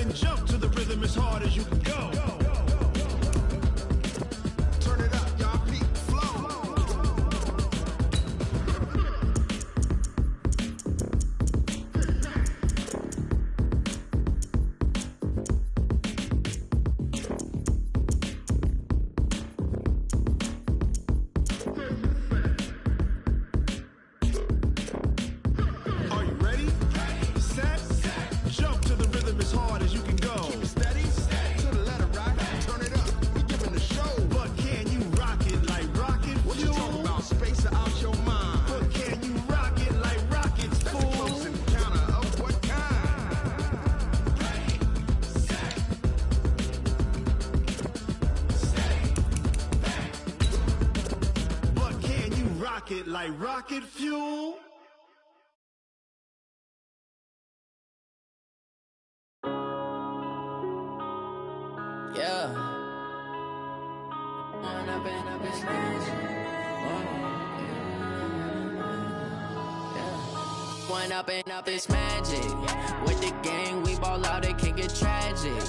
and jump to the rhythm as hard as you can go. Turn it up, y'all. Peak flow. Are you ready? Set. Jump to the rhythm as hard as you can go. Keep it steady. To the letter right. Turn it up. We giving the show. But can you rock it like rocket fuel? What you talking about? Space out your mind. But can you rock it like rockets, fool? That's a close encounter of what kind? But can you rock it like rocket fuel? Yeah. One up and up is magic. With the gang, we ball out, it can get tragic.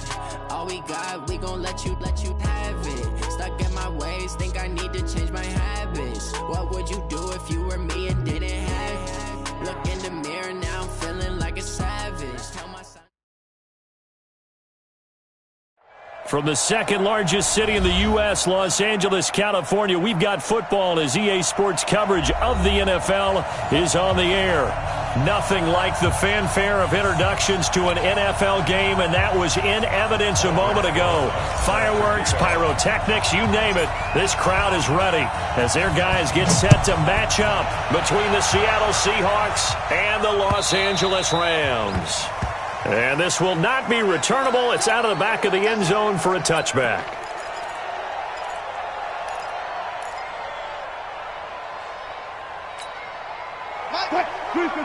All we got, we gon' let you have it. Stuck in my ways, think I need to change my habits. What would you do if you were me and didn't have it? Look in the mirror, now I'm feeling like a savage. Tell my son. From the second largest city in the U.S., Los Angeles, California, we've got football as EA Sports coverage of the NFL is on the air. Nothing like the fanfare of introductions to an NFL game, and that was in evidence a moment ago. Fireworks, pyrotechnics, you name it. This crowd is ready as their guys get set to match up between the Seattle Seahawks and the Los Angeles Rams. And this will not be returnable. It's out of the back of the end zone for a touchback.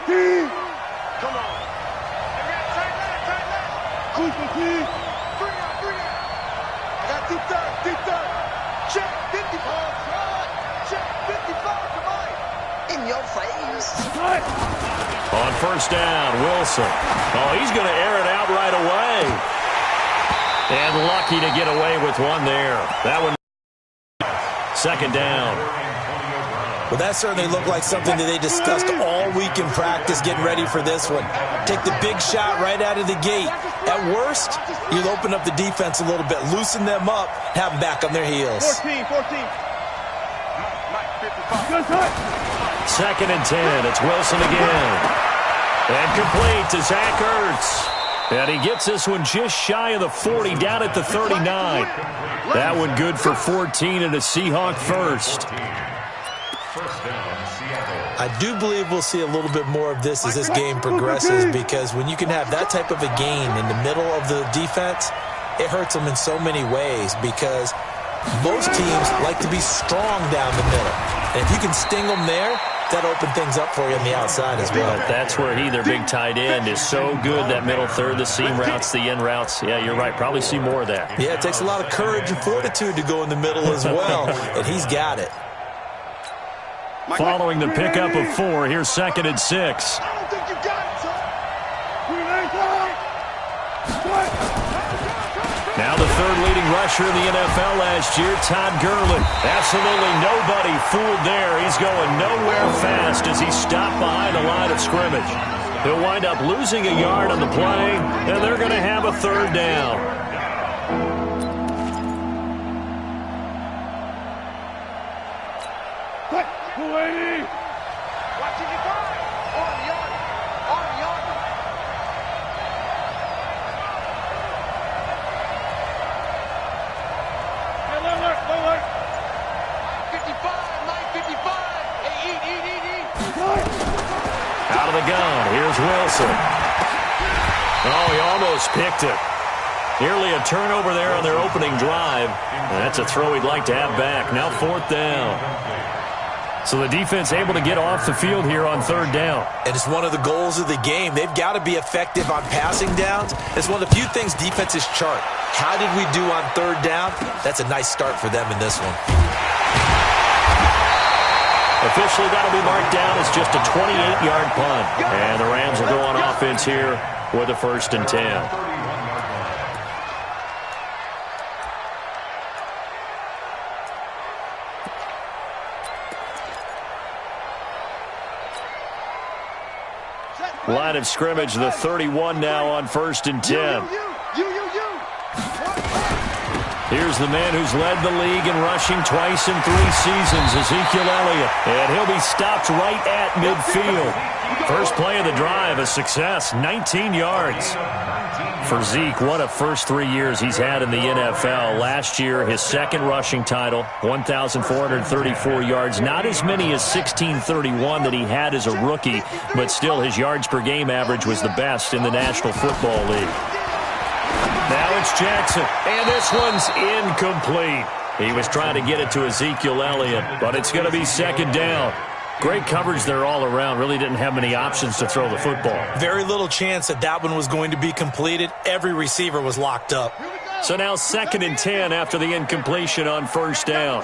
Come on. I got deep third. Check 55. Check 55. Come on. In your face. On first down, Wilson. Oh, he's going to air it out right away. And lucky to get away with one there. That one. Second down. Well, that certainly looked like something that they discussed all week in practice getting ready for this one. Take the big shot right out of the gate. At worst, you'll open up the defense a little bit, loosen them up, have them back on their heels. 14. Second and 10. It's Wilson again. And complete to Zach Ertz. And he gets this one just shy of the 40, down at the 39. That one good for 14 and a Seahawk first. I do believe we'll see a little bit more of this as this game progresses, because when you can have that type of a gain in the middle of the defense, it hurts them in so many ways, because most teams like to be strong down the middle. And if you can sting them there, that open things up for you on the outside as well. But that's where he, their big tight end, is so good, that middle third, the seam routes, the in routes. Yeah, you're right. Probably see more of that. Yeah, it takes a lot of courage and fortitude to go in the middle as well, and he's got it. Following the pickup of 4, here's second and 6. I don't think you got it, son. Now the third leading rusher in the NFL last year, Todd Gurley. Absolutely nobody fooled there. He's going nowhere fast as he's stopped behind the line of scrimmage. He'll wind up losing a yard on the play, and they're going to have a third down. Watching you go. On the yard. Alert. 55. Hey, eat. Out of the gun, here's Wilson. Oh, he almost picked it. Nearly a turnover there on their opening drive. And that's a throw he'd like to have back. Now fourth down. So the defense able to get off the field here on third down. And it's one of the goals of the game. They've got to be effective on passing downs. It's one of the few things defenses chart. How did we do on third down? That's a nice start for them in this one. Officially, that'll be marked down as just a 28-yard punt. And the Rams will go on offense here with a 1st and 10. Line of scrimmage, the 31 now on 1st and 10. Here's the man who's led the league in rushing twice in 3 seasons, Ezekiel Elliott. And he'll be stopped right at midfield. First play of the drive, a success, 19 yards. For Zeke, what a first 3 years he's had in the NFL. Last year, his second rushing title, 1,434 yards. Not as many as 1,631 that he had as a rookie, but still his yards per game average was the best in the National Football League. Now it's Jackson, and this one's incomplete. He was trying to get it to Ezekiel Elliott, but it's going to be 2nd down. Great coverage there all around. Really didn't have many options to throw the football. Very little chance that one was going to be completed. Every receiver was locked up. So now 2nd and 10 after the incompletion on 1st down.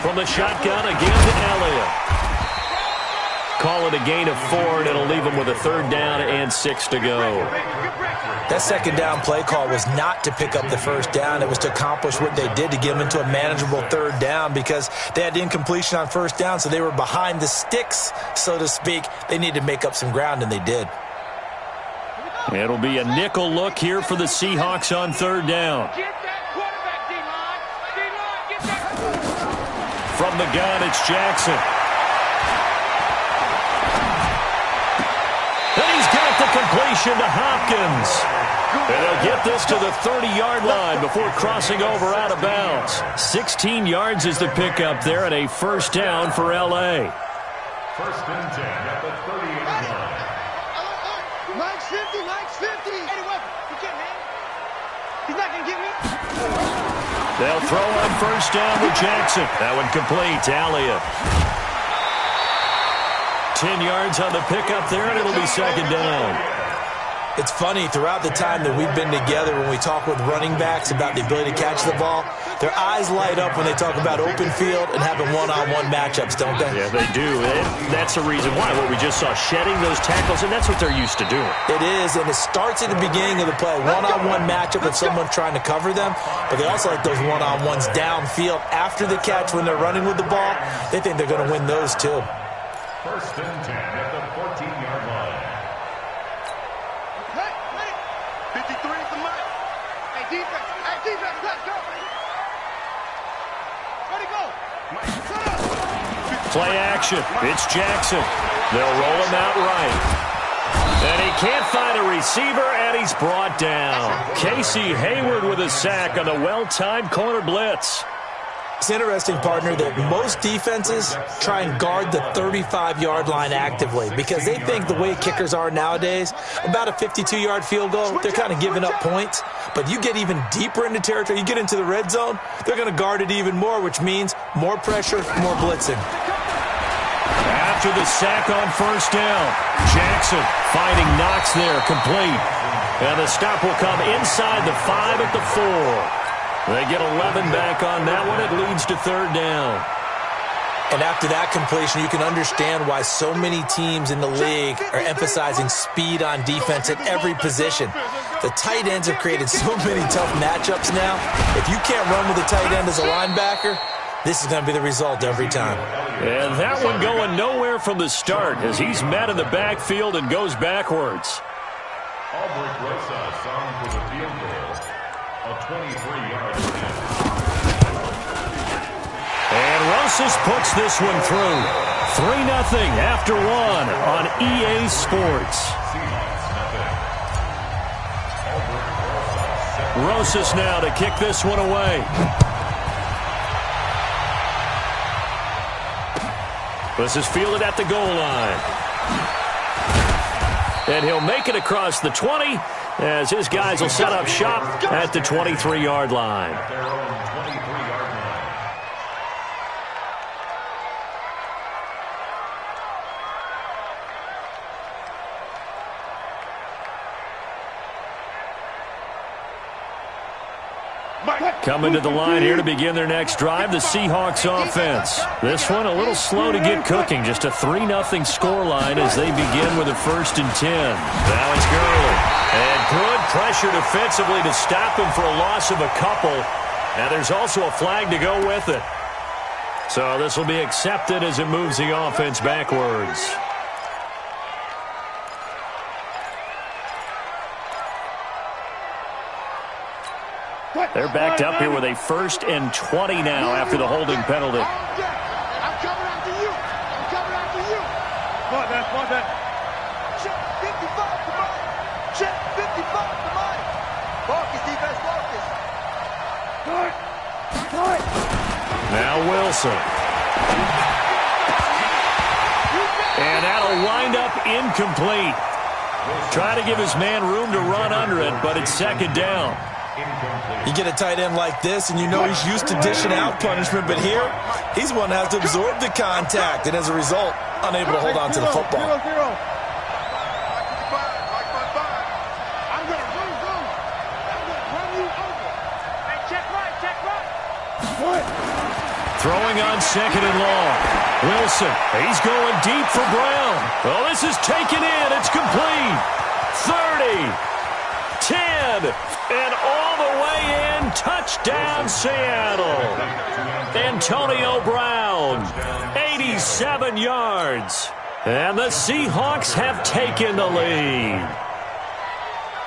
From the shotgun again to Elliott. Call it a gain of 4, and it'll leave him with a 3rd down and 6 to go. That 2nd down play call was not to pick up the 1st down. It was to accomplish what they did, to get them into a manageable 3rd down, because they had incompletion on 1st down, so they were behind the sticks, so to speak. They needed to make up some ground, and they did. It'll be a nickel look here for the Seahawks on 3rd down. From the gun, it's Jackson. And he's got the completion to Hopkins. And they'll get this to the 30-yard line before crossing over out of bounds. 16 yards is the pickup there, and a 1st down for L.A. 1st and 10 at the 38-yard line. Mike's 50, Mike's 50. Hey, what? You can't, man. He's not going to get me. They'll throw on 1st down with Jackson. That one complete to Elliott. 10 yards on the pickup there, and it'll be 2nd down. It's funny, throughout the time that we've been together, when we talk with running backs about the ability to catch the ball, their eyes light up when they talk about open field and having one-on-one matchups, don't they? Yeah, they do. That's the reason why. What we just saw, shedding those tackles, and that's what they're used to doing. It is, and it starts at the beginning of the play. One-on-one matchup with someone trying to cover them, but they also like those one-on-ones downfield after the catch when they're running with the ball. They think they're going to win those, too. 1st and 10 at the 14-yard line. 53 is the mic. Hey, defense, let's go. Where'd he go? Play action. It's Jackson. They'll roll him out right. And he can't find a receiver, and he's brought down. Casey Hayward with a sack on the well-timed corner blitz. It's interesting, partner, that most defenses try and guard the 35-yard line actively because they think the way kickers are nowadays, about a 52-yard field goal, they're kind of giving up points. But you get even deeper into territory, you get into the red zone, they're going to guard it even more, which means more pressure, more blitzing. After the sack on 1st down, Jackson finding Knox there, complete. And the stop will come inside the 5 at the 4. They get 11 back on that one. It leads to 3rd down. And after that completion, you can understand why so many teams in the league are emphasizing speed on defense at every position. The tight ends have created so many tough matchups now. If you can't run with a tight end as a linebacker, this is going to be the result every time. And that one going nowhere from the start as he's met in the backfield and goes backwards. Albrecht Rosas on for the field goal. A 23-yard attempt. And Rosas puts this one through. 3-0 after 1 on EA Sports. Rosas now to kick this one away. This is fielded at the goal line. And he'll make it across the 20 as his guys will set up shop at the 23-yard line. Their own 23-yard line. Coming to the line here to begin their next drive, the Seahawks offense. This one a little slow to get cooking, just a 3-0 scoreline as they begin with a 1st and 10. Now it's Gurley. And good pressure defensively to stop him for a loss of a couple. And there's also a flag to go with it. So this will be accepted as it moves the offense backwards. They're backed up here with a 1st and 20 now after the holding penalty. I'm coming after you. I'm coming after you. Come on, man. Check 55 to mine. Check 55 to mine. Focus, defense, focus. Now Wilson. And that'll wind up incomplete. Try to give his man room to run under it, but it's 2nd down. You get a tight end like this, and you know he's used to dishing out punishment, but here, he's one that has to absorb the contact, and as a result, unable to hold on to the football. I'm going to run you over. Hey, check right. Throwing on 2nd and long. Wilson, he's going deep for Brown. Oh, this is taken in. It's complete. 30, 10, and all the way in. Touchdown, Seattle. Antonio Brown, 87 yards. And the Seahawks have taken the lead.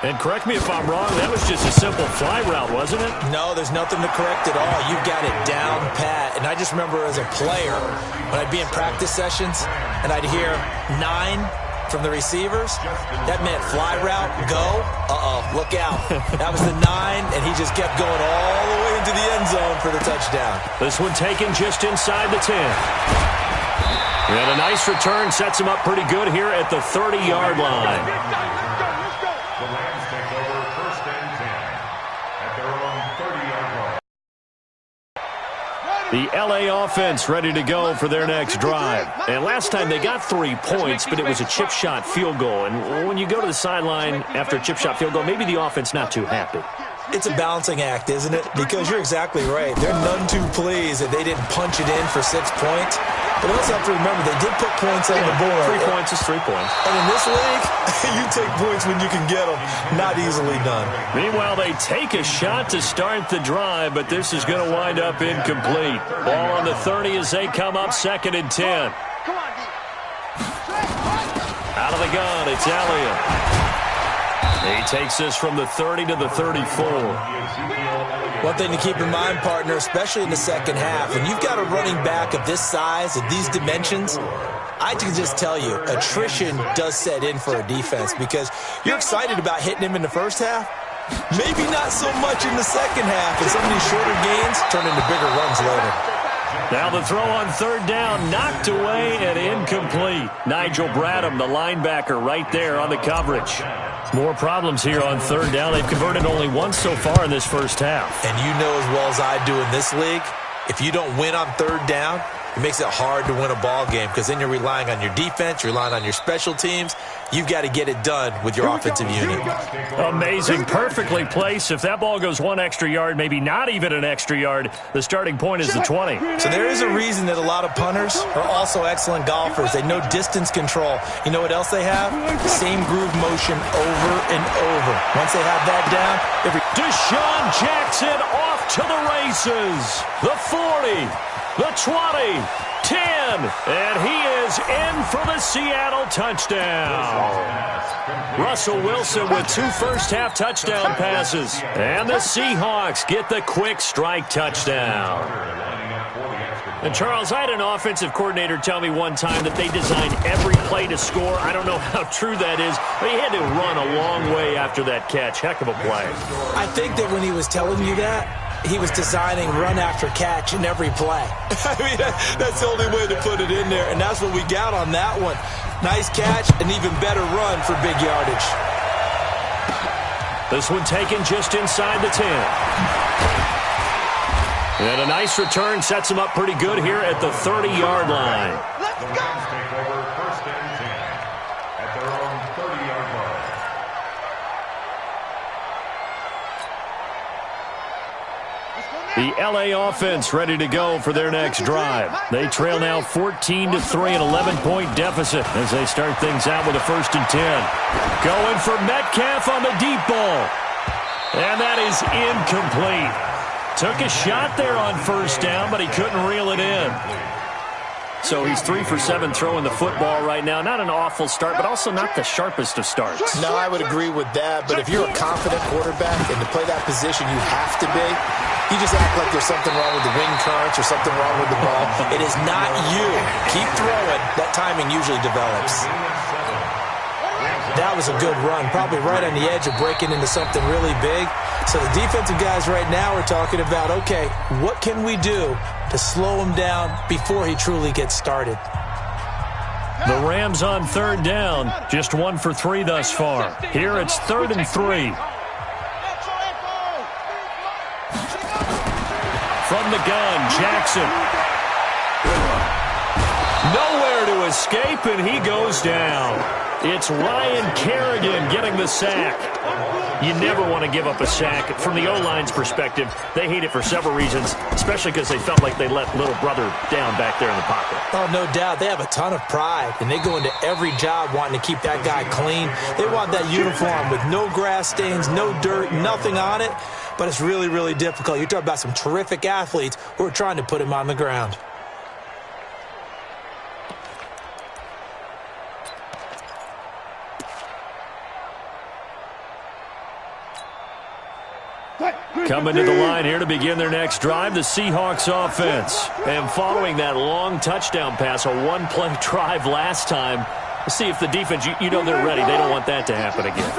And correct me if I'm wrong, that was just a simple fly route, wasn't it? No, there's nothing to correct at all. You've got it down pat. And I just remember as a player, when I'd be in practice sessions, and I'd hear 9 from the receivers, that meant fly route, go, look out. That was the 9, and he just kept going all the way into the end zone for the touchdown. This one taken just inside the 10. And a nice return sets him up pretty good here at the 30-yard line. The Rams take over 1st and 10 at their own 30-yard line. The L.A. offense ready to go for their next drive. And last time they got 3 points, but it was a chip shot field goal. And when you go to the sideline after a chip shot field goal, maybe the offense not too happy. It's a balancing act, isn't it? Because you're exactly right. They're none too pleased that they didn't punch it in for 6 points. But we also have to remember they did put points on the board. 3 points is 3 points. And in this league, you take points when you can get them. Not easily done. Meanwhile, they take a shot to start the drive, but this is going to wind up incomplete. Ball on the 30 as they come up 2nd and 10. Out of the gun, it's Elliott. He takes this from the 30 to the 34. One thing to keep in mind, partner, especially in the second half, when you've got a running back of this size, of these dimensions, I can just tell you, attrition does set in for a defense because you're excited about hitting him in the first half. Maybe not so much in the second half, and some of these shorter gains turn into bigger runs later. Now the throw on 3rd down, knocked away and incomplete. Nigel Bradham, the linebacker, right there on the coverage. More problems here on 3rd down. They've converted only once so far in this first half. And you know as well as I do in this league, if you don't win on 3rd down, it makes it hard to win a ball game because then you're relying on your defense, you're relying on your special teams. You've got to get it done with your offensive unit. Amazing. Perfectly placed. If that ball goes 1 extra yard, maybe not even an extra yard, the starting point is the 20. So there is a reason that a lot of punters are also excellent golfers. They know distance control. You know what else they have? Same groove motion over and over. Once they have that down, Deshaun Jackson off to the races. The 40. The 20, 10, and he is in for the Seattle touchdown. Russell Wilson with 2 first-half touchdown passes. And the Seahawks get the quick strike touchdown. And, Charles, I had an offensive coordinator tell me one time that they designed every play to score. I don't know how true that is, but he had to run a long way after that catch. Heck of a play. I think that when he was telling you that, he was designing run after catch in every play. I mean, that's the only way to put it in there, and that's what we got on that one. Nice catch, an even better run for big yardage. This one taken just inside the 10. And a nice return sets him up pretty good here at the 30-yard line. The Rams take over 1st and 10 at their own 30-yard line. The L.A. offense ready to go for their next drive. They trail now 14-3, an 11-point deficit as they start things out with a 1st and 10. Going for Metcalf on the deep ball. And that is incomplete. Took a shot there on 1st down, but he couldn't reel it in. So he's 3 for 7 throwing the football right now. Not an awful start, but also not the sharpest of starts. No, I would agree with that. But if you're a confident quarterback and to play that position, you have to be. You just act like there's something wrong with the wind currents or something wrong with the ball. It is not you. Keep throwing. That timing usually develops. That was a good run, probably right on the edge of breaking into something really big. So the defensive guys right now are talking about, okay, what can we do to slow him down before he truly gets started? The Rams on 3rd down, just 1 for 3 thus far. Here it's 3rd and 3. From the gun, Jackson. Nowhere to escape, and he goes down. It's Ryan Kerrigan getting the sack. You never want to give up a sack. From the O-line's perspective, they hate it for several reasons, especially because they felt like they let little brother down back there in the pocket. Oh, no doubt. They have a ton of pride, and they go into every job wanting to keep that guy clean. They want that uniform with no grass stains, no dirt, nothing on it, but it's really, really difficult. You're talking about some terrific athletes who are trying to put him on the ground. Coming to the line here to begin their next drive, the Seahawks offense. And following that long touchdown pass, a one-play drive last time, let's see if the defense, you know they're ready. They don't want that to happen again.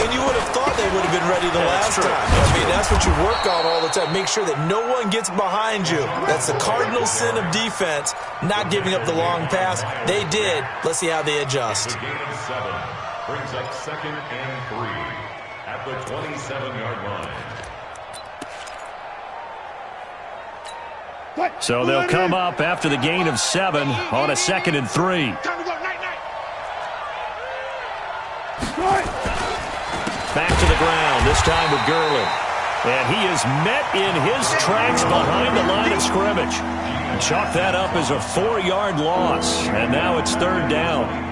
And you would have thought they would have been ready the last time. I mean, that's what you work on all the time. Make sure that no one gets behind you. That's the cardinal sin of defense, not giving up the long pass. They did. Let's see how they adjust. The gain of 7 brings up 2nd and 3 at the 27-yard line. So they'll come up after the gain of 7 on a 2nd and 3. Back to the ground, this time with Gurley. And he is met in his tracks behind the line of scrimmage. Chalk that up as a 4-yard loss. And now it's 3rd down.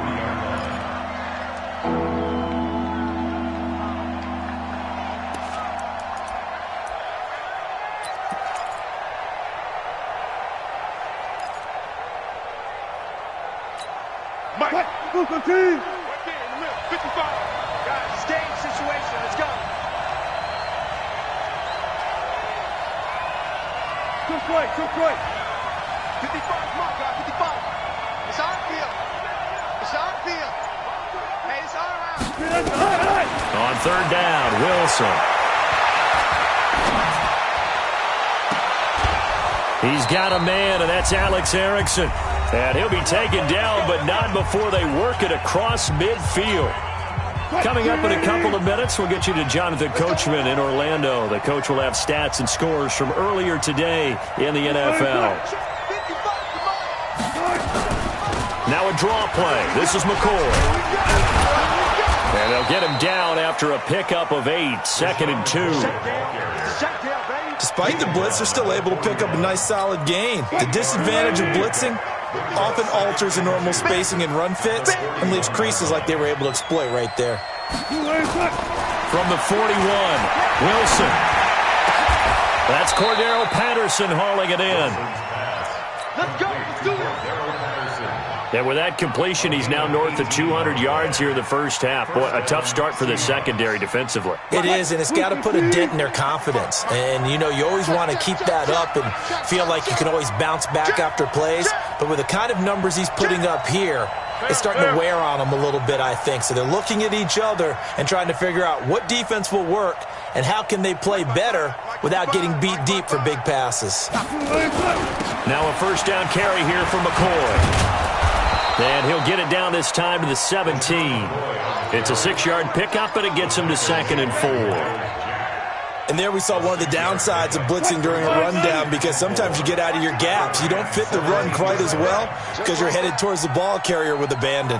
Team. 55. Guys, game situation. Let's go. Took right. 55, come on, guys. 55. It's on field. Hey, it's all around. On 3rd down, Wilson. He's got a man, and that's Alex Erickson. And he'll be taken down, but not before they work it across midfield. Coming up in a couple of minutes, we'll get you to Jonathan Coachman in Orlando. The coach will have stats and scores from earlier today in the NFL. Now a draw play. This is McCoy. And they'll get him down after a pickup of 8, 2nd and 2. Despite the blitz, they're still able to pick up a nice, solid gain. The disadvantage of blitzing often alters the normal spacing and run fits and leaves creases like they were able to exploit right there. From the 41, Wilson. That's Cordero Patterson hauling it in. Let's go. Let's do it. And with that completion, he's now north of 200 yards here in the first half. Boy, a tough start for the secondary defensively. It is, and it's got to put a dent in their confidence. And, you know, you always want to keep that up and feel like you can always bounce back after plays. But with the kind of numbers he's putting up here, it's starting to wear on them a little bit, I think. So they're looking at each other and trying to figure out what defense will work and how can they play better without getting beat deep for big passes. Now a first down carry here for McCoy. And he'll get it down this time to the 17. It's a 6-yard pickup, but it gets him to 2nd and 4. And there we saw one of the downsides of blitzing during a rundown, because sometimes you get out of your gaps. You don't fit the run quite as well because you're headed towards the ball carrier with abandon.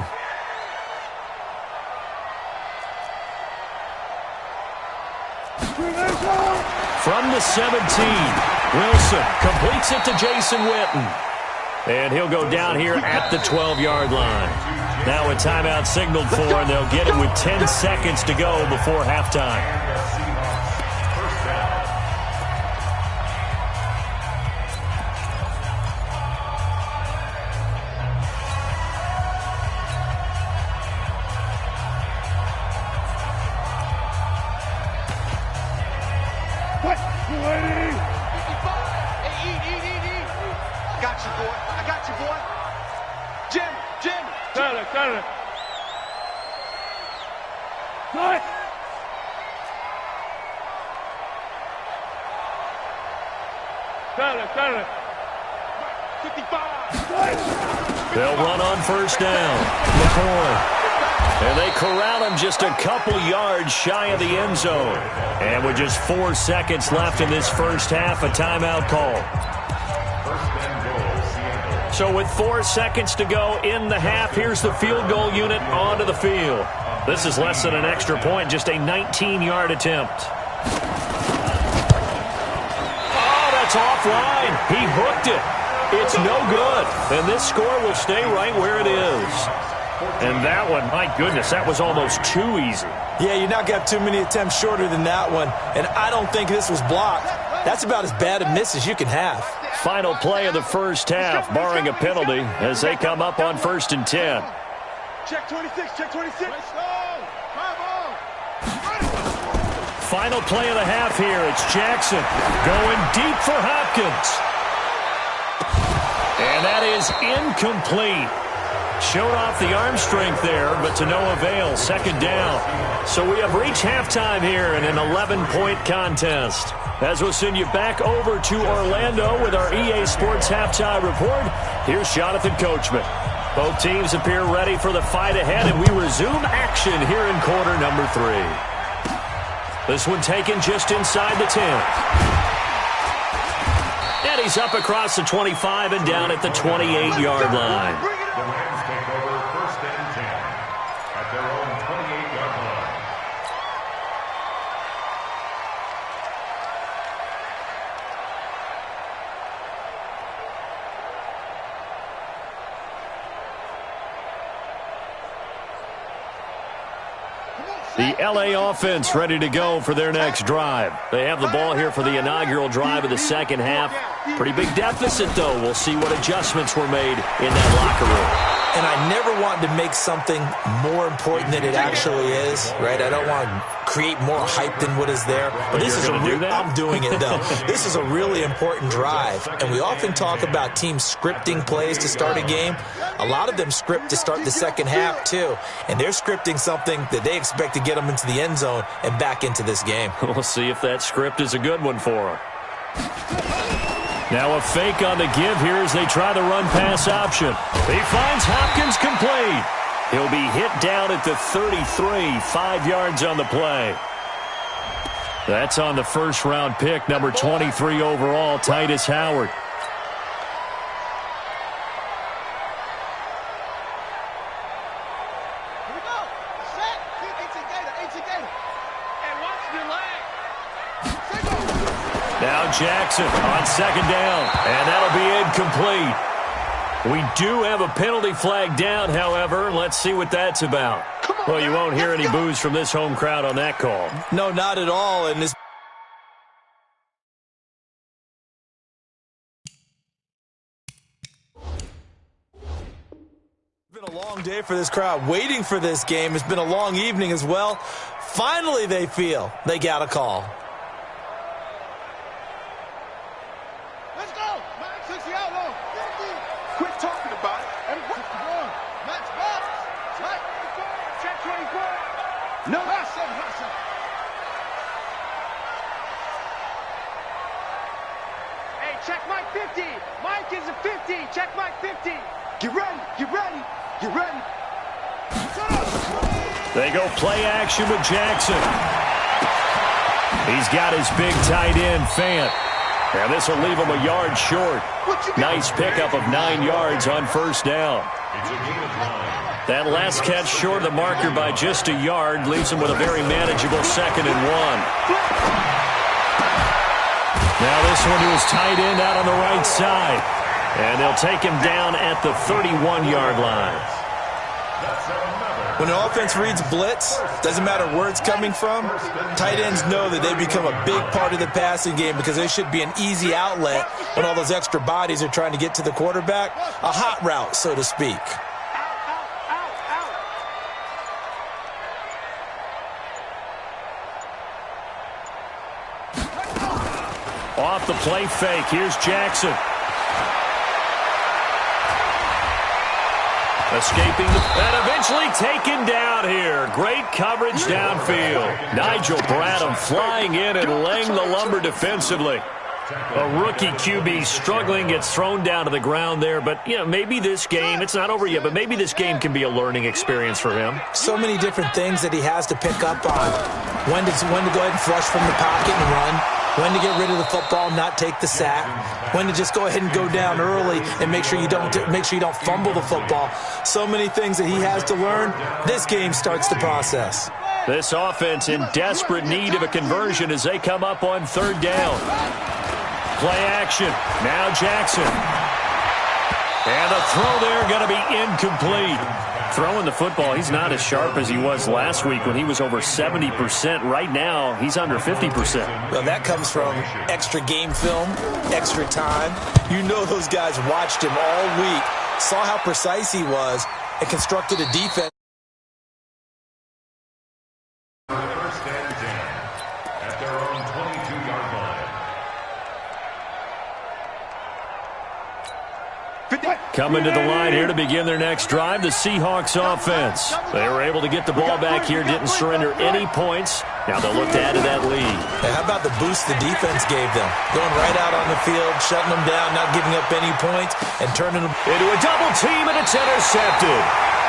From the 17, Wilson completes it to Jason Witten. And he'll go down here at the 12-yard line. Now a timeout signaled for, and they'll get it with 10 seconds to go before halftime. Saturday. Good. Saturday. 55. They'll run on first down. McCoy. And they corral him just a couple yards shy of the end zone. And with just 4 seconds left in this first half, a timeout call. So with 4 seconds to go in the half, here's the field goal unit onto the field. This is less than an extra point, just a 19-yard attempt. Oh, that's offline. He hooked it. It's no good. And this score will stay right where it is. And that one, my goodness, that was almost too easy. Yeah, you not got too many attempts shorter than that one. And I don't think this was blocked. That's about as bad a miss as you can have. Final play of the first half, barring a penalty, as they come up on 1st and 10. Check 26, check 26. Final play of the half here. It's Jackson going deep for Hopkins. And that is incomplete. Showed off the arm strength there, but to no avail. 2nd down. So we have reached halftime here in an 11-point contest. As we'll send you back over to Orlando with our EA Sports Halftime Report, here's Jonathan Coachman. Both teams appear ready for the fight ahead, and we resume action here in quarter number 3. This one taken just inside the 10. And he's up across the 25 and down at the 28-yard line. The Rams take over 1st and 10 at their own 28-yard line. The LA offense ready to go for their next drive. They have the ball here for the inaugural drive of the second half. Pretty big deficit, though. We'll see what adjustments were made in that locker room. And I never want to make something more important than it actually is, right? I don't want to create more hype than what is there. But this is I'm doing it, though. This is a really important drive. And we often talk about teams scripting plays to start a game. A lot of them script to start the second half, too. And they're scripting something that they expect to get them into the end zone and back into this game. We'll see if that script is a good one for them. Now a fake on the give here as they try the run-pass option. He finds Hopkins complete. He'll be hit down at the 33, 5 yards on the play. That's on the first-round pick, number 23 overall, Titus Howard. Now Jackson on 2nd down, and that'll be incomplete. We do have a penalty flag down, however. Let's see what that's about. Well, you won't hear any boos from this home crowd on that call. No, not at all. And this been a long day for this crowd waiting for this game. It's been a long evening as well. Finally, they feel they got a call. Let's go. Max 60 out low. 50. Quit talking about it. And what? Max box. Right. Check 24. No. Hot 7. Hey, check Mike 50. Mike is a 50. Check Mike 50. Get ready. Get ready. Get ready. They go play action with Jackson. He's got his big tight end, Fant. And this will leave him a yard short. Nice pickup of 9 yards on first down. That last catch short of the marker by just a yard leaves him with a very manageable 2nd and 1. Now this one to his tight end out on the right side. And they'll take him down at the 31-yard line. When an offense reads blitz, doesn't matter where it's coming from, tight ends know that they become a big part of the passing game because they should be an easy outlet when all those extra bodies are trying to get to the quarterback. A hot route, so to speak. Off the play fake, here's Jackson. Escaping and eventually taken down here. Great coverage downfield. Nigel Bradham flying in and laying the lumber defensively. A rookie QB struggling, gets thrown down to the ground there. But, you know, maybe this game, it's not over yet, but maybe this game can be a learning experience for him. So many different things that he has to pick up on. When to go ahead and flush from the pocket and run. When to get rid of the football, not take the sack. When to just go ahead and go down early and make sure you don't fumble the football. So many things that he has to learn. This game starts the process. This offense in desperate need of a conversion as they come up on third down. Play action. Now Jackson. And a throw there going to be incomplete. Throwing the football, he's not as sharp as he was last week when he was over 70%. Right now, he's under 50%. Well, that comes from extra game film, extra time. You know those guys watched him all week, saw how precise he was, and constructed a defense. First and 10 at their own 22-yard line. Coming to the line here to begin their next drive, the Seahawks offense. They were able to get the ball back here, didn't surrender any points. Now they'll look to add to that lead. Hey, how about the boost the defense gave them? Going right out on the field, shutting them down, not giving up any points, and turning them into a double team, and it's intercepted.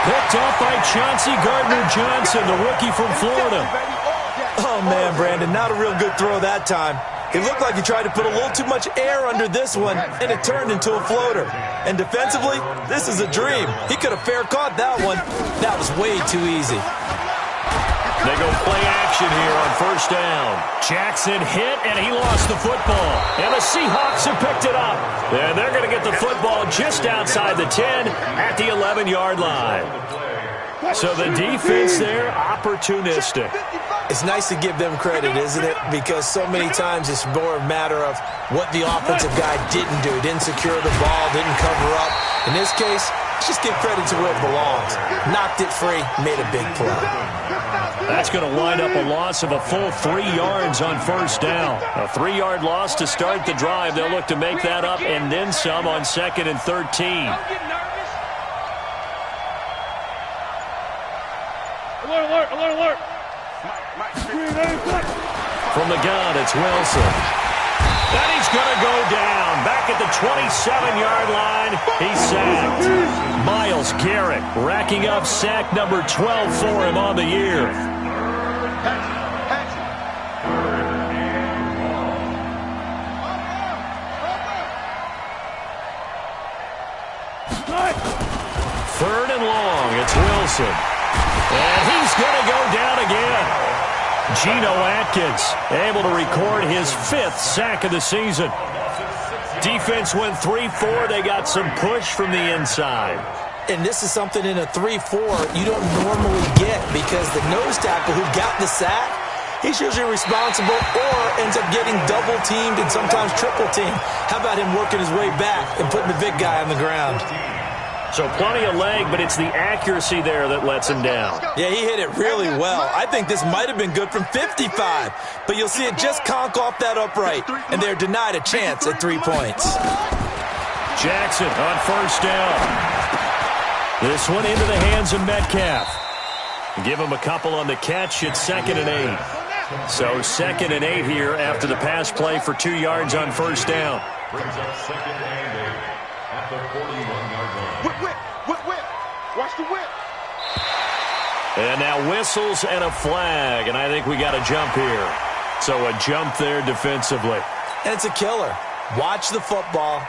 Picked off by Chauncey Gardner-Johnson, the rookie from Florida. Oh, man, Brandon, not a real good throw that time. It looked like he tried to put a little too much air under this one, and it turned into a floater. And defensively, this is a dream. He could have fair caught that one. That was way too easy. They go play action here on first down. Jackson hit, and he lost the football. And the Seahawks have picked it up. And they're going to get the football just outside the 10 at the 11-yard line. So the defense there, opportunistic. It's nice to give them credit, isn't it? Because so many times it's more a matter of what the offensive guy didn't do. Didn't secure the ball, didn't cover up. In this case, just give credit to where it belongs. Knocked it free, made a big play. That's going to wind up a loss of a full 3 yards on first down. A 3-yard loss to start the drive. They'll look to make that up and then some on 2nd and 13. Alert, alert, alert. From the gun, it's Wilson. And he's going to go down. Back at the 27-yard line, he's sacked. Myles Garrett racking up sack number 12 for him on the year. Third and long, it's Wilson. And he's going to go down again. Geno Atkins able to record his 5th sack of the season. Defense went 3-4. They got some push from the inside. And this is something in a 3-4 you don't normally get because the nose tackle who got the sack, he's usually responsible or ends up getting double-teamed and sometimes triple-teamed. How about him working his way back and putting the big guy on the ground? So plenty of leg, but it's the accuracy there that lets him down. Yeah, he hit it really well. I think this might have been good from 55, but you'll see it just conk off that upright, and they're denied a chance at 3 points. Jackson on first down. This one into the hands of Metcalf. Give him a couple on the catch. It's 2nd and 8. So 2nd and 8 here after the pass play for 2 yards on first down. Brings up 2nd and 8 at the 41-yard line. Whip. Watch the whip. And now whistles and a flag, and I think we got a jump here. So a jump there defensively. And it's a killer. Watch the football.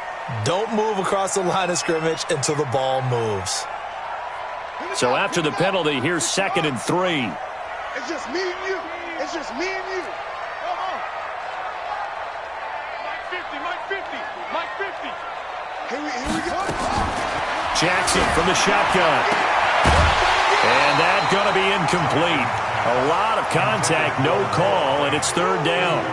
Don't move across the line of scrimmage until the ball moves. So after the penalty, here's 2nd and 3. It's just me and you. It's just me and you. Come on. Mike 50. Mike 50. Here we go. Jackson from the shotgun. And that's going to be incomplete. A lot of contact, no call, and it's 3rd down.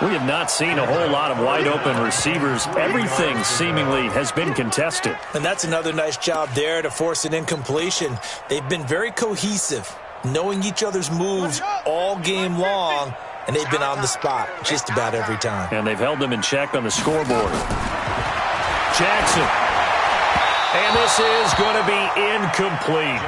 We have not seen a whole lot of wide-open receivers. Everything seemingly has been contested. And that's another nice job there to force an incompletion. They've been very cohesive, knowing each other's moves all game long, and they've been on the spot just about every time. And they've held them in check on the scoreboard. Jackson. And this is going to be incomplete.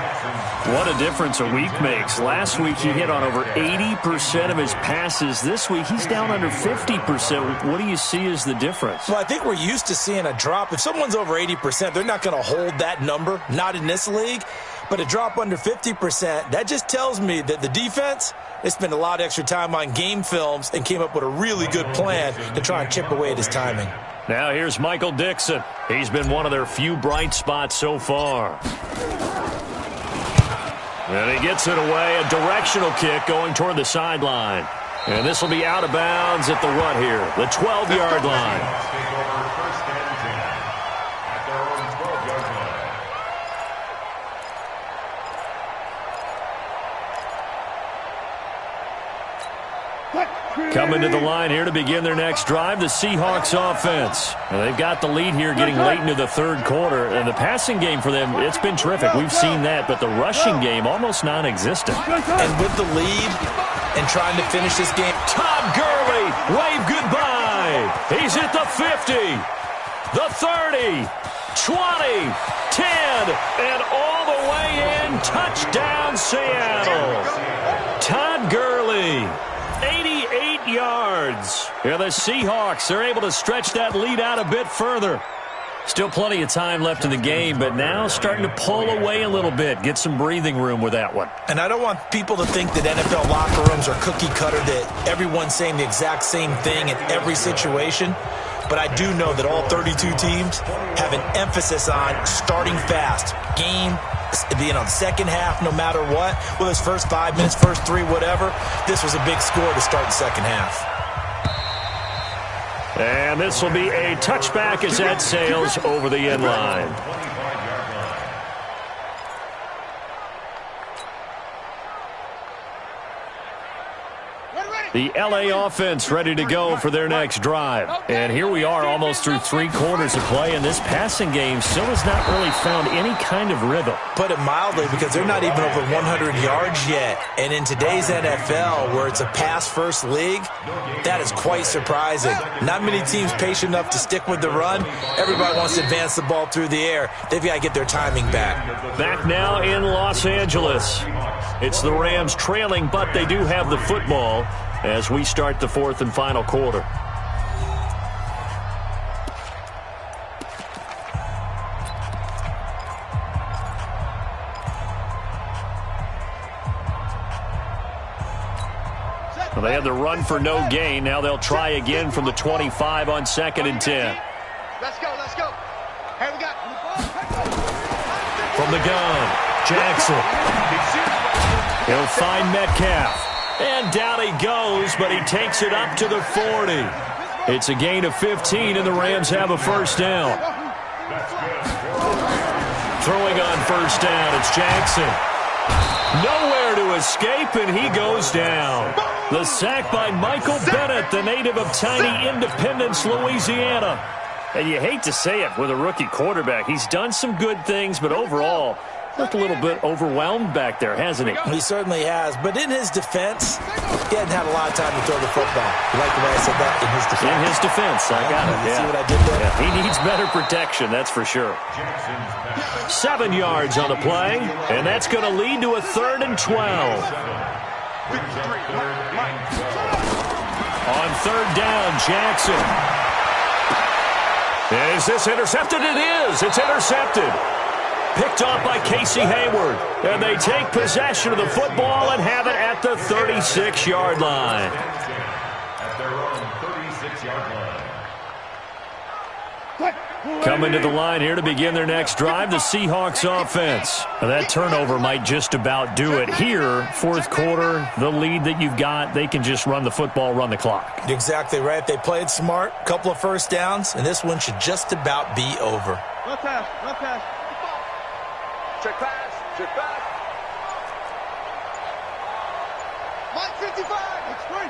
What a difference a week makes. Last week he hit on over 80% of his passes. This week he's down under 50%. What do you see as the difference? Well, I think we're used to seeing a drop. If someone's over 80%, they're not going to hold that number, not in this league. But a drop under 50%, that just tells me that the defense, they spent a lot of extra time on game films and came up with a really good plan to try and chip away at his timing. Now here's Michael Dixon. He's been one of their few bright spots so far. And he gets it away, a directional kick going toward the sideline. And this will be out of bounds at the what here? The 12-yard line. Coming to the line here to begin their next drive, the Seahawks offense. And they've got the lead here getting late into the third quarter. And the passing game for them, it's been terrific. We've seen that, but the rushing game almost non-existent. And with the lead and trying to finish this game. Todd Gurley, wave goodbye. He's at the 50, the 30, 20, 10, and all the way in. Touchdown, Seattle. Todd Gurley. 88 yards. Yeah, the Seahawks are able to stretch that lead out a bit further. Still plenty of time left in the game, but now starting to pull away a little bit. Get some breathing room with that one. And I don't want people to think that NFL locker rooms are cookie cutter, that everyone's saying the exact same thing in every situation. But I do know that all 32 teams have an emphasis on starting fast. The second half, no matter what, whether it's first 5 minutes, first 3, whatever, this was a big score to start the second half. And this will be a touchback as that sails over the end line. The LA offense ready to go for their next drive. And here we are almost through 3 quarters of play, and this passing game still has not really found any kind of rhythm. Put it mildly, because they're not even over 100 yards yet. And in today's NFL, where it's a pass-first league, that is quite surprising. Not many teams patient enough to stick with the run. Everybody wants to advance the ball through the air. They've got to get their timing back. Back now in Los Angeles. It's the Rams trailing, but they do have the football as we start the 4th and final quarter. Well, they had the run for no gain. Now they'll try again from the 25 on 2nd and 10. Let's go, let's go. Hey, we got From the gun, Jackson. He'll find Metcalf. And down he goes, but he takes it up to the 40. It's a gain of 15, and the Rams have a first down. Throwing on first down, it's Jackson. Nowhere to escape, and he goes down. The sack by Michael Bennett, the native of tiny Independence, Louisiana. And you hate to say it with a rookie quarterback. He's done some good things, but overall, looked a little bit overwhelmed back there, hasn't he? He certainly has. But in his defense, he hasn't had a lot of time to throw the football. You like the way I said that? In his defense. In his defense, I got it. You see what I did there? Yeah, he needs better protection, that's for sure. 7 yards on the play, and that's going to lead to a 3rd and 12. On 3rd down, Jackson. Is this intercepted? It is. It's intercepted. Picked off by Casey Hayward. And they take possession of the football and have it at the 36-yard line. At their own 36-yard line. Coming to the line here to begin their next drive, the Seahawks offense. Now that turnover might just about do it. Here, 4th quarter, the lead that you've got, they can just run the football, run the clock. Exactly right. They played smart, a couple of first downs, and this one should just about be over. no pass, no pass. Check pass, check pass. Mike 55, it's free.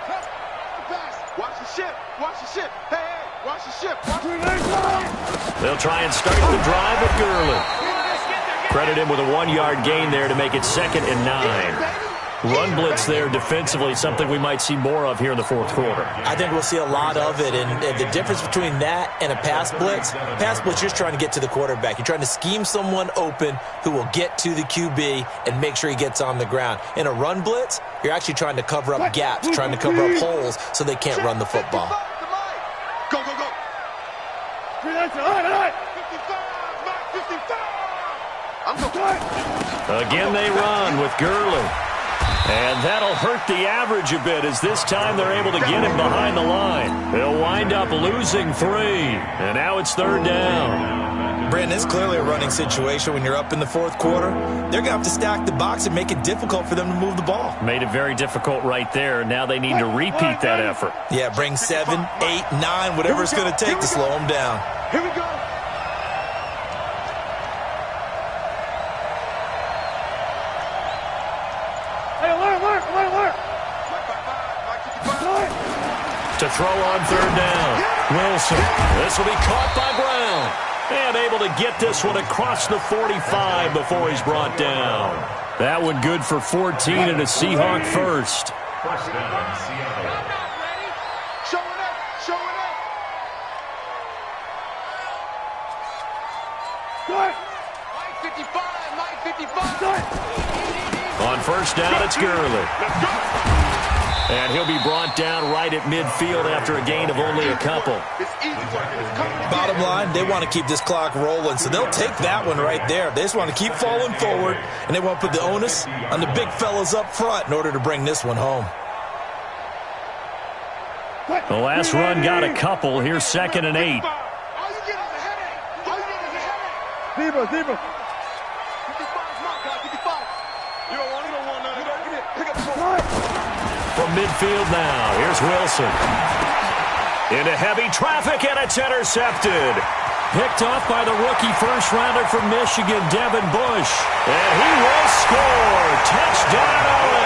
Pass. Watch the ship, watch the ship. Hey, hey, watch the ship. They'll try and start the drive with Gurley. Credit him with a 1-yard gain there to make it 2nd and 9. Run blitz there defensively, something we might see more of here in the fourth quarter. I think we'll see a lot of it, and the difference between that and a pass blitz, you're just trying to get to the quarterback. You're trying to scheme someone open who will get to the QB and make sure he gets on the ground. In a run blitz, you're actually trying to cover up gaps, trying to cover up holes so they can't run the football. Go, go, go. 55, 55. I'm going. Again they run with Gurley. And that'll hurt the average a bit as this time they're able to get him behind the line. They'll wind up losing 3. And now it's third down. Brandon, it's clearly a running situation when you're up in the fourth quarter. They're going to have to stack the box and make it difficult for them to move the ball. Made it very difficult right there. Now they need to repeat that effort. Yeah, bring 7, 8, 9, whatever it's going to take to slow them down. Here we go. To throw on third down. Wilson. This will be caught by Brown. And able to get this one across the 45 before he's brought down. That one good for 14 and a Seahawk first. First down, Seattle. Showing up, showing up. Mike 55, Mike 55. On first down, it's Gurley. Let's go. And he'll be brought down right at midfield after a gain of only a couple. It's easy work. It's coming again. Bottom line, they want to keep this clock rolling, so they'll take that one right there. They just want to keep falling forward, and they want to put the onus on the big fellas up front in order to bring this one home. The last run got a couple. Here's 2nd and 8. All you get is a headache. All you get is a headache. Zebra. 55 is my guy, 55. You don't want none. You don't get it. Pick up the ball. From midfield now, here's Wilson. Into heavy traffic, and it's intercepted. Picked off by the rookie first-rounder from Michigan, Devin Bush. And he will score. Touchdown, LA.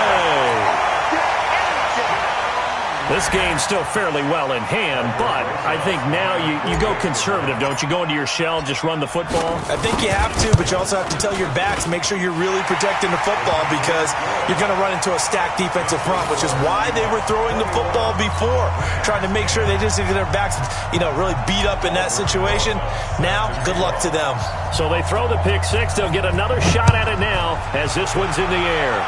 This game's still fairly well in hand, but I think now you go conservative, don't you? Go into your shell, just run the football? I think you have to, but you also have to tell your backs, make sure you're really protecting the football because you're going to run into a stacked defensive front, which is why they were throwing the football before, trying to make sure they just get their backs, really beat up in that situation. Now, good luck to them. So they throw the pick six. They'll get another shot at it now as this one's in the air.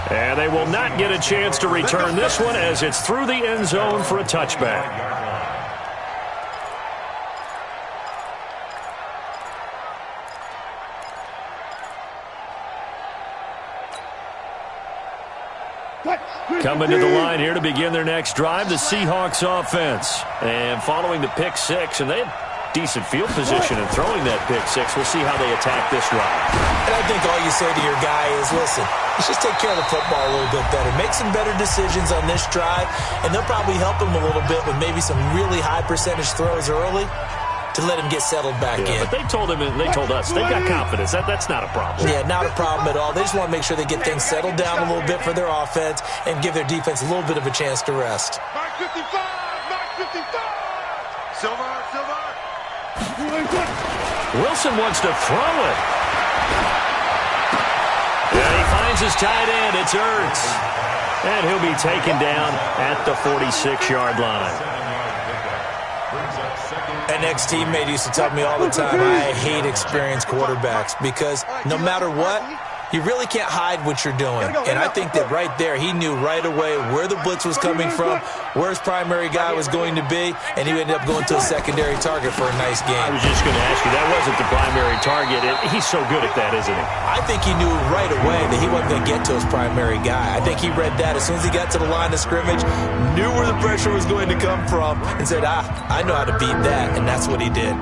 And they will not get a chance to return this one as it's through the end zone for a touchback. Coming to the line here to begin their next drive, the Seahawks offense. And following the pick six, and they have decent field position in throwing that pick six. We'll see how they attack this drive. And I think all you say to your guy is, listen, let's just take care of the football a little bit better. Make some better decisions on this drive, and they'll probably help him a little bit with maybe some really high percentage throws early to let him get settled back in. But they told him, and they told us, they've got confidence. That's not a problem. Yeah, not a problem at all. They just want to make sure they get things settled down a little bit for their offense and give their defense a little bit of a chance to rest. Mark 55, Mark 55. Silver. Wilson wants to throw it. And he finds his tight end. It's Ertz. And he'll be taken down at the 46-yard line. An ex-teammate used to tell me all the time, I hate experienced quarterbacks because no matter what, you really can't hide what you're doing. And I think that right there, he knew right away where the blitz was coming from, where his primary guy was going to be, and he ended up going to a secondary target for a nice game. I was just going to ask you, that wasn't the primary target. He's so good at that, isn't he? I think he knew right away that he wasn't going to get to his primary guy. I think he read that as soon as he got to the line of scrimmage, knew where the pressure was going to come from, and said, I know how to beat that, and that's what he did.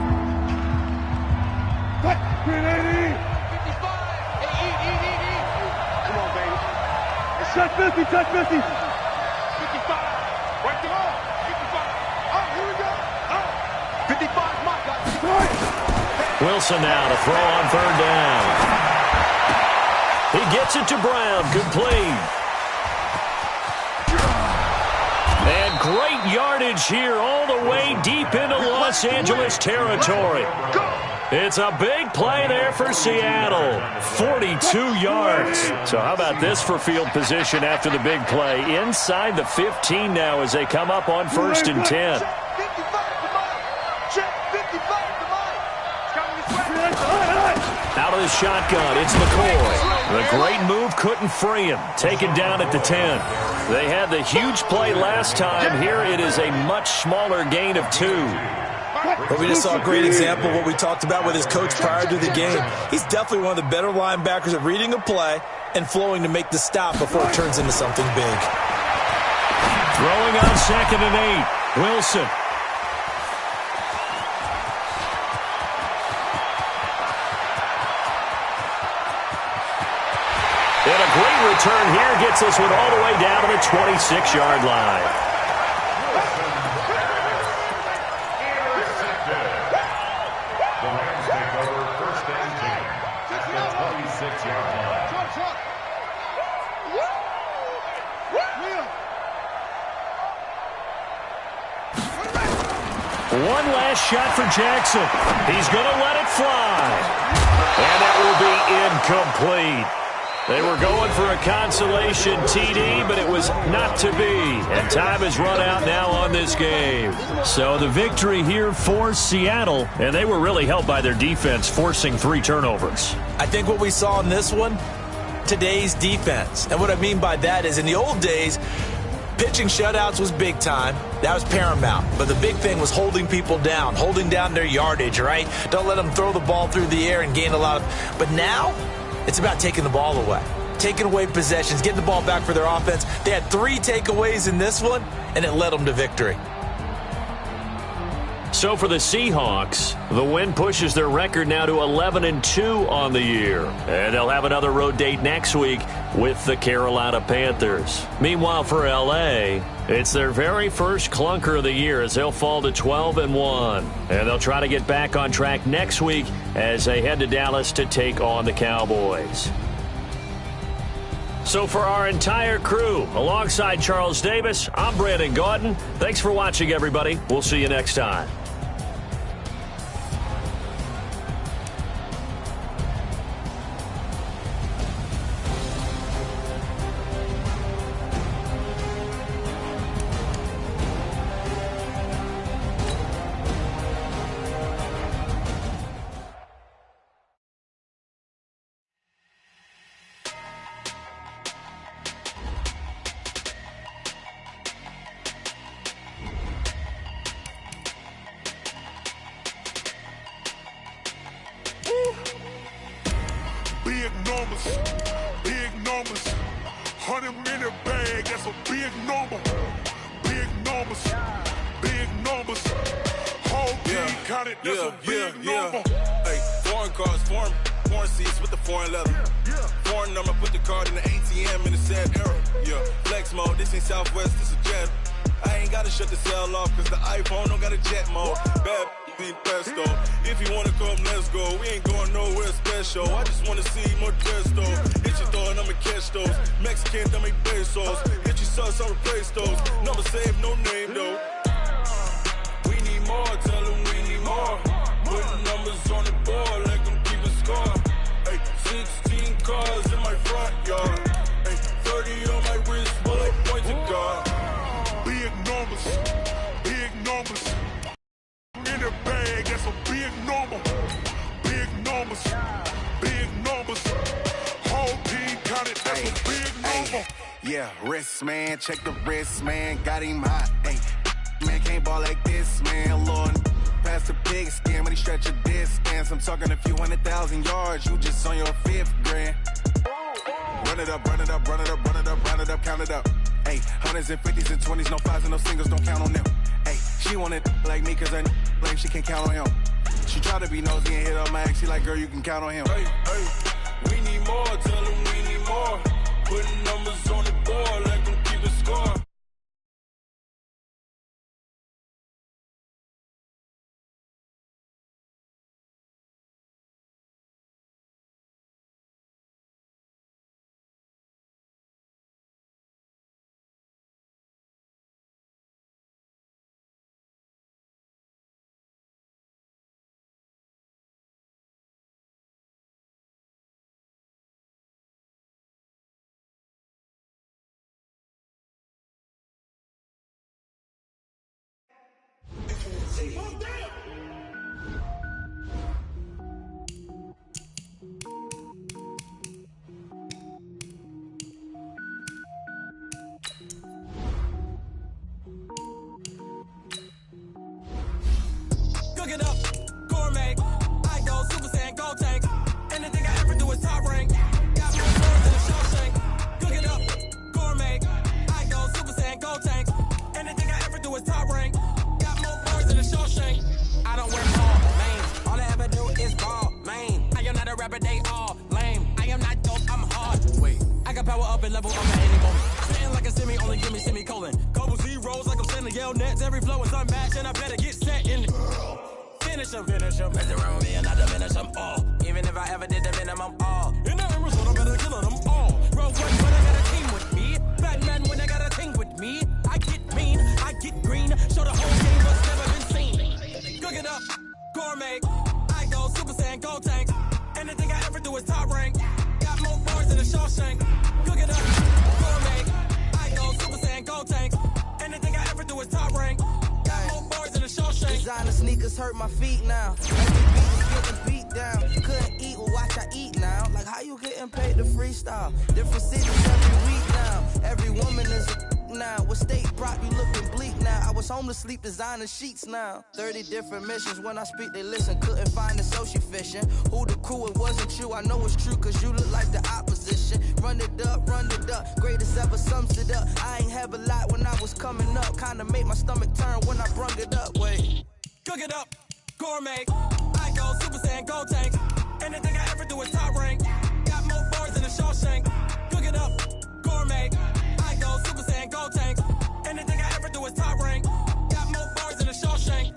Touch 50, touch 50. 55. Right there. 55. Oh, here we go. Oh. 55, my God. Wilson now to throw on third down. He gets it to Brown. Complete. And great yardage here all the way deep into Los Angeles territory. Go. It's a big play there for Seattle. 42 yards. So how about this for field position after the big play? Inside the 15 now as they come up on 1st and 10. Out of the shotgun, it's McCoy. The great move couldn't free him. Taken down at the 10. They had the huge play last time. Here it is a much smaller gain of 2. But we just saw a great example of what we talked about with his coach prior to the game. He's definitely one of the better linebackers at reading a play and flowing to make the stop before it turns into something big. Throwing on 2nd and 8. Wilson. And a great return here gets this one all the way down to the 26-yard line. One last shot for Jackson. He's going to let it fly. And that will be incomplete. They were going for a consolation TD, but it was not to be. And time has run out now on this game. So the victory here for Seattle, and they were really helped by their defense forcing 3 turnovers. I think what we saw in this one, today's defense. And what I mean by that is in the old days, pitching shutouts was big time. That was paramount. But the big thing was holding people down, holding down their yardage, right? Don't let them throw the ball through the air and gain a lot of... But now, it's about taking the ball away. Taking away possessions, getting the ball back for their offense. They had 3 takeaways in this one, and it led them to victory. So for the Seahawks, the win pushes their record now to 11-2 on the year. And they'll have another road date next week with the Carolina Panthers. Meanwhile, for L.A., it's their very first clunker of the year as they'll fall to 12-1. And they'll try to get back on track next week as they head to Dallas to take on the Cowboys. So for our entire crew, alongside Charles Davis, I'm Brandon Gaudin. Thanks for watching, everybody. We'll see you next time. Big numbers, 100-minute bag, that's a big number. Big numbers, whole team counted, that's a big number. Hey, foreign cars, foreign seats with the foreign leather. Foreign number, put the card in the ATM in the sad era. Yeah, flex mode, this ain't Southwest, this a jet. I ain't gotta shut the cell off, cause the iPhone don't got a jet mode. Bad be pesto. If you wanna come, let's go. We ain't going nowhere special. I just wanna see more dress though. Hit your throw and I'ma catch those. Mexican, don't make pesos. Hit your sauce, I'll replace those. Number save, no name though. We need more, tell them we need more. Putting numbers on the board like I'm keeping score. Hey, 16 cars in my front yard. Hey, 30 on my wrist, bullet point to God. Big numbers. In the bag, that's a big number. Big numbers. Whole team counted, that's a big number. Yeah, wrist man, check the wrist man, got him hot. Ay, man can't ball like this, man. Lord, past the pig skin when he stretch a distance. I'm talking a few 100,000 yards, you just on your 5th grand. Run it up, count it up. Ay, 100s and 50s and 20s, no 5s and no singles, don't count on them. Ay, she want it like me, cause her lame, she can't count on him. She try to be nosy and hit up my ex, she like, girl, you can count on him. Hey, we need more, tell them we need more. Putting numbers on the board like I'm keeping score. Cook it up, gourmet. I go Super Saiyan, gold tank. Anything I ever do is top rank. Got more words than a Shawshank. Cook it up, gourmet. I go Super Saiyan, gold tank. Anything I ever do is top rank. Got more words than a Shawshank. I don't wear all lanes. All I ever do is ball, man. I am not a rapper, they all lame. I am not dope, I'm hard. Wait, I got power up and level up at any moment. Spitting like a semi, only give me semicolon. Couple zeros like I'm sending yell nets. Every flow is unmatched, and I better get set in. Finish them. Mess around with me and I diminish them all. Even if I ever did the minimum all. In the result, I better kill them all. Rogue one, but I got a team with me. Batman when I got a team with me. I get mean, I get green. Show the whole game what's never been seen. Cook it up, gourmet. I go Super Saiyan, gold tank. Anything I ever do is top rank. Got more bars than a Shawshank. Cook it up, gourmet. I go Super Saiyan, gold tank. Anything I ever do is top rank. Got more bars than a Shawshank. Designer sneakers hurt my feet now. Every beat is getting beat down. Couldn't eat, well watch I eat now. Like how you getting paid to freestyle? Different cities every week now. Every woman is a now. With state prop, you looking bleak now. I was home to sleep, designer sheets now. 30 different missions. When I speak, they listen. Couldn't find it, so she fishing. Who the crew, it wasn't you. I know it's true, cause you look like the opposition. Run it up. Greatest ever sums it up. I ain't have a lot when I was coming up. Kinda made my stomach turn when I brung it up. Wait. Cook it up, gourmet. I go Super Saiyan, gold tank. Anything I ever do is top rank. Got more bars than a Shawshank. Cook it up, gourmet. I go Super Saiyan, gold tank. Anything I ever do is top rank. Got more bars than a Shawshank.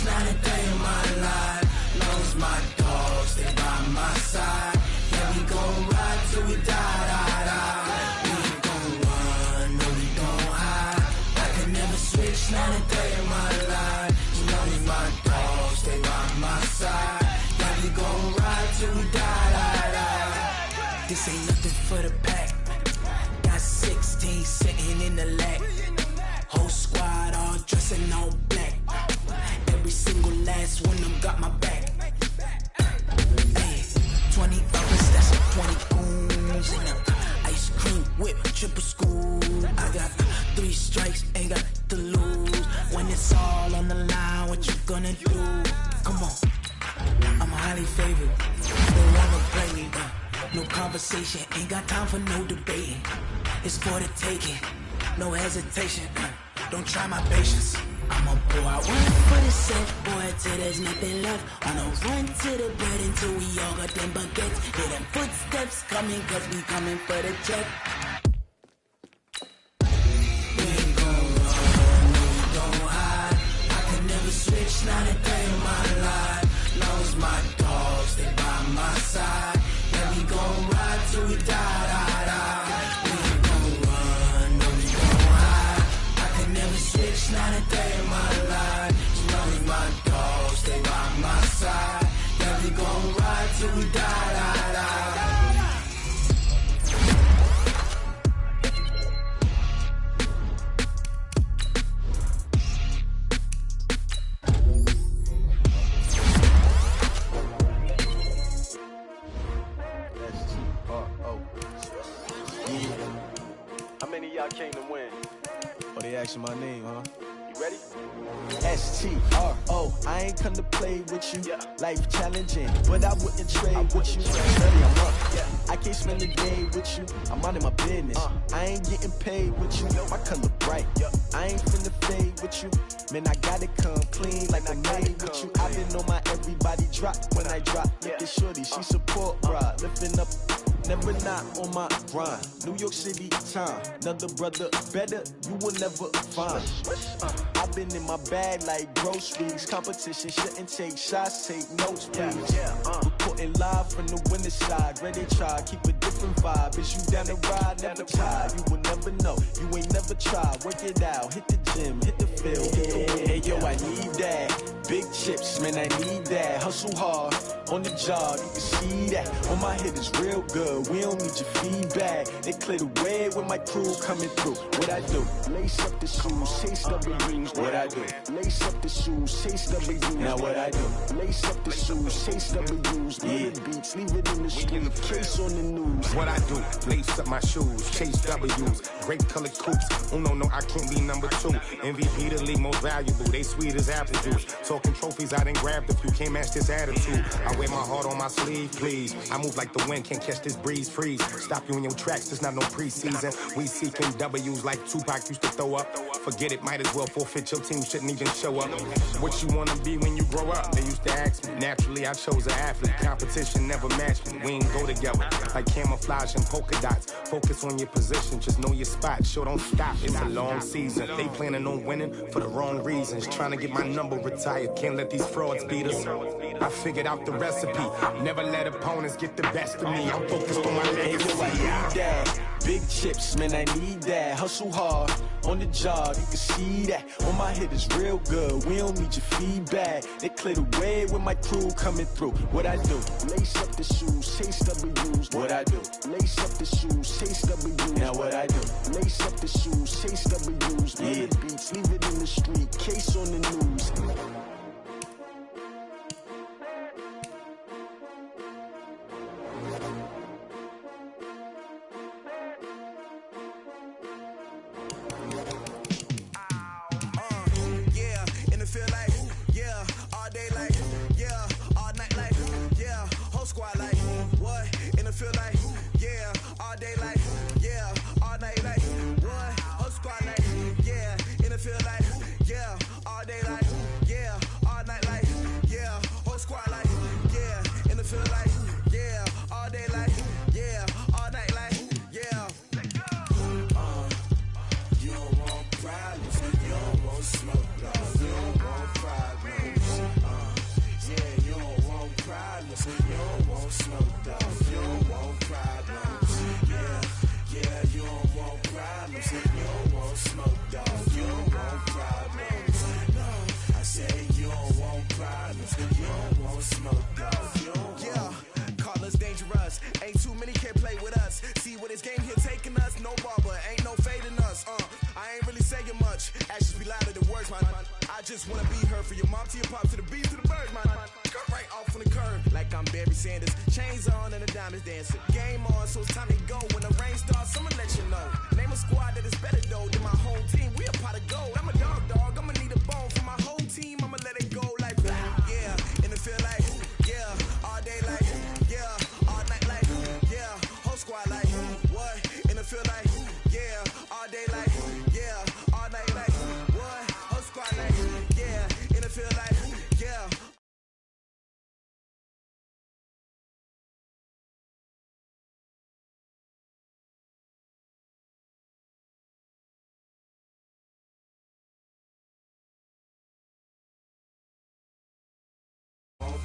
Not a day in my life. Long as my dogs stay by my side. Yeah, we gon' ride till we die. We ain't gon' run, no we don't hide. I can never switch, not a day in my life. As long as my dogs stay by my side. Yeah, we gon' ride till we die. This ain't nothing for the pack. Got 16 sitting in the lap. Whole squad all dressing all black. Every single last one of them got my back. Hey, 20 others, that's 20 goons. And ice cream whip, triple scoop. I got 3 strikes, ain't got to lose. When it's all on the line, what you gonna do? Come on, I'm highly favored. Don't wanna play me, no conversation. Ain't got time for no debating. It's for the taking, no hesitation. Don't try my patience. I'm a boy, I went for the set, boy, till there's nothing left. On a run to the bread until we all got them baguettes. Hear them footsteps coming, cause we coming for the check. We ain't gon' run, no we don't hide. I can never switch, not a day in my life. Long as my dogs stay by my side. Yeah, we gon' ride till we die. We ain't gon' run, no we don't hide. I can never switch, not a day in my life. As long as my dogs stay by my side. Yeah, we gon' ride till we die. How many of y'all came to win? Oh, they asking my name, huh? You ready? S-T-R-O, I ain't come to play with you. Life challenging, but I wouldn't trade with you. Study, I'm up. I can't spend a day with you. I'm minding my business. I ain't getting paid with you. My color bright. I ain't finna fade with you. Man, I gotta come clean like I made with you. I been on my everybody drop when I drop. Look at shorty, she support, bruh. Lifting up, never not on my grind. New York City time, another brother better, you will never find. I've been in my bag like groceries. Competition shouldn't take shots, take notes, please. Reporting live from the winter side. Ready to try, keep a different different vibe. Is you down the ride, never tired. You will never know, you ain't never tried. Work it out, hit the gym, hit the field, hit the wind. Hey yo, I need that. Big chips, man, I need that. Hustle hard, on the job, you can see that. On my head is real good, we don't need your feedback. They clear the way with my crew coming through. What I do? Lace up the shoes, chase W's. What I do? Lace up the shoes, chase W's. Now what I do? Lace up the shoes, chase W's. Yeah, beats, leave it in the street, case on the news. What I do? Lace up my shoes, chase W's. Great colored coops. No, I can't be number 2. MVP the league most valuable. They sweet as apple juice. Talking trophies, I done grabbed a few. Can't match this attitude. I wear my heart on my sleeve, please. I move like the wind, can't catch this breeze. Freeze. Stop you in your tracks. There's not no preseason. We seeking W's like Tupac used to throw up. Forget it, might as well forfeit. Your team shouldn't even show up. What you wanna be when you grow up? They used to ask me. Naturally, I chose an athlete. Competition never matched me. We ain't go together like camouflage and polka dots. Focus on your position, just know your spot. Sure, don't stop. It's a long season. They planning on winning for the wrong reasons. Trying to get my number retired. Can't let these frauds beat us. I figured out the recipe. Never let opponents get the best of me. I'm focused on my legacy. I need that. Big chips, man, I need that. Hustle hard, on the job, you can see that. On my head is real good, we don't need your feedback. They clear the way with my crew coming through. What I do? Lace up the shoes, chase W's. What I do? Lace up the shoes, chase W's. Now what I do? Lace up the shoes, chase W's. Yeah, beats, leave it in the street, case on the news. Just wanna be her for your mom to your pop to the beat to the birds, man. Cut right off on the curb like I'm Barry Sanders. Chains on and the diamonds dancing. Game on, so it's time to go. When the rain starts, I'ma let you know. Name a squad that is better though than my whole team. We a pot of gold. I'm a dog. I'ma need a bone for my whole team. I'ma let it go like yeah. And it feel like yeah. All day like yeah. All night like yeah. Whole squad like what? And it feel like yeah. All day like yeah. All night like what? Whole squad like yeah. And it feel like yeah.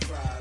Pride.